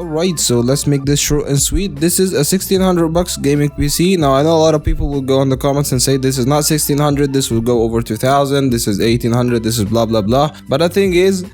Alright, so let's make this short and sweet. This is a 1600 bucks gaming PC. Now I know a lot of people will go in the comments and say this is not 1600, this will go over 2000, this is 1800, this is blah blah blah. But the thing is,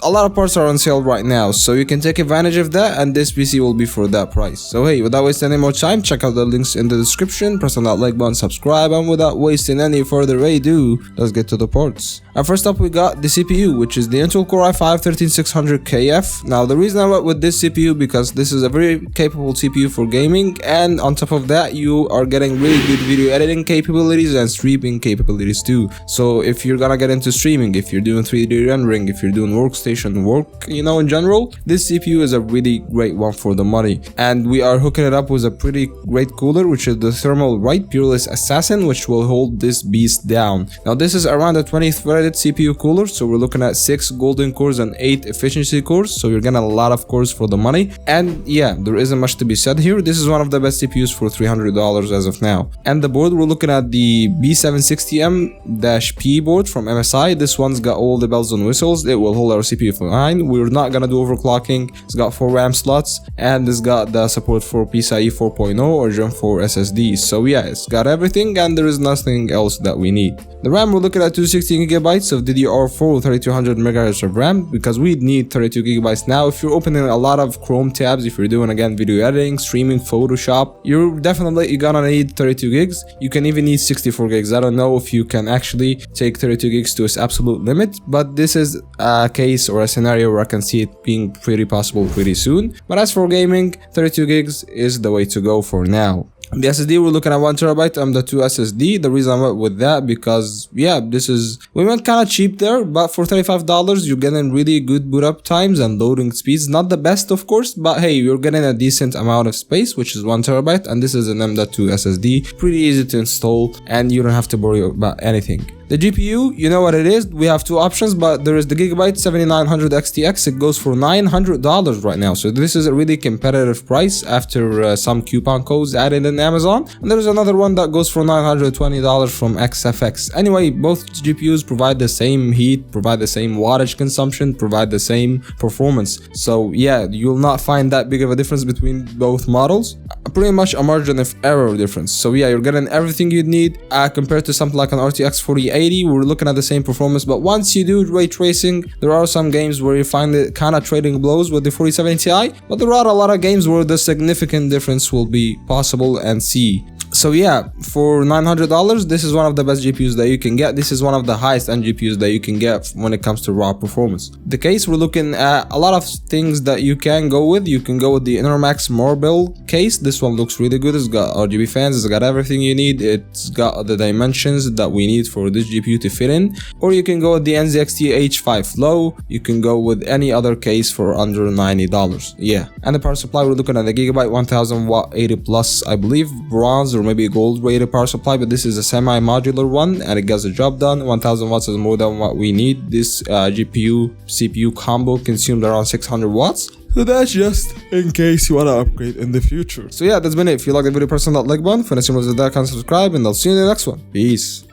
a lot of parts are on sale right now, so you can take advantage of that, and this PC will be for that price. So hey, without wasting any more time, check out the links in the description, press on that like button, subscribe, and without wasting any further ado, let's get to the parts. And first up we got the CPU, which is the Intel Core i5-13600KF. Now the reason I went with this CPU because this is a very capable CPU for gaming, and on top of that you are getting really good video editing capabilities and streaming capabilities too. So if you're gonna get into streaming, if you're doing 3D rendering, if you're doing workstation work, you know, in general, this CPU is a really great one for the money. And we are hooking it up with a pretty great cooler, which is the Thermal Right Peerless Assassin, which will hold this beast down. Now this is around a 20 threaded CPU cooler, so we're looking at 6 golden cores and 8 efficiency cores, so you're getting a lot of cores for the money. And yeah, there isn't much to be said here. This is one of the best CPUs for $300 as of now. And the board, we're looking at the B760M-P board from MSI. This one's got all the bells and whistles. It will hold our CPU fine. We're not gonna do overclocking. It's got 4 RAM slots, and it's got the support for PCIe 4.0 or Gen 4 SSDs. So yeah, it's got everything, and there is nothing else that we need. The RAM, we're looking at 216GB of DDR4 3200MHz of RAM, because we need 32GB now. If you're opening a lot of Chrome tabs, if you're doing again video editing, streaming, Photoshop, you're gonna need 32 gigs. You can even need 64 gigs. I don't know if you can actually take 32 gigs to its absolute limit, but this is a case or a scenario where I can see it being pretty possible pretty soon. But as for gaming, 32 gigs is the way to go for now. The SSD, we're looking at 1TB M.2 SSD. The reason I went with that, because yeah, we went kind of cheap there, but for $35 you're getting really good boot up times and loading speeds. Not the best of course, but hey, you're getting a decent amount of space, which is 1TB, and this is an M.2 SSD. Pretty easy to install, and you don't have to worry about anything. The GPU, you know what it is. We have two options, but there is the Gigabyte 7900 XTX. It goes for $900 right now. So this is a really competitive price after some coupon codes added in Amazon. And there's another one that goes for $920 from XFX. Anyway, both GPUs provide the same heat, provide the same wattage consumption, provide the same performance. So yeah, you'll not find that big of a difference between both models. Pretty much a margin of error difference. So yeah, you're getting everything you need compared to something like an RTX 4080. We're looking at the same performance, but once you do ray tracing, there are some games where you find it kind of trading blows with the 4070 Ti, but there are a lot of games where the significant difference will be possible and see. So yeah, for $900, this is one of the best GPUs that you can get. This is one of the highest end GPUs that you can get when it comes to raw performance. The case, we're looking at a lot of things that you can go with. You can go with the Intermax Marble case. This one looks really good. It's got RGB fans, it's got everything you need. It's got the dimensions that we need for this GPU to fit in. Or you can go with the NZXT H5 Flow. You can go with any other case for under $90. Yeah. And the power supply, we're looking at the Gigabyte 1000 watt 80 plus, I believe, bronze or maybe a gold rated power supply, but this is a semi-modular one and it gets the job done. 1000 watts is more than what we need. This GPU CPU combo consumed around 600 watts. So that's just in case you want to upgrade in the future. So yeah, that's been it. If you like the video, press on that like button. For any similar to that, subscribe, and I'll see you in the next one. Peace.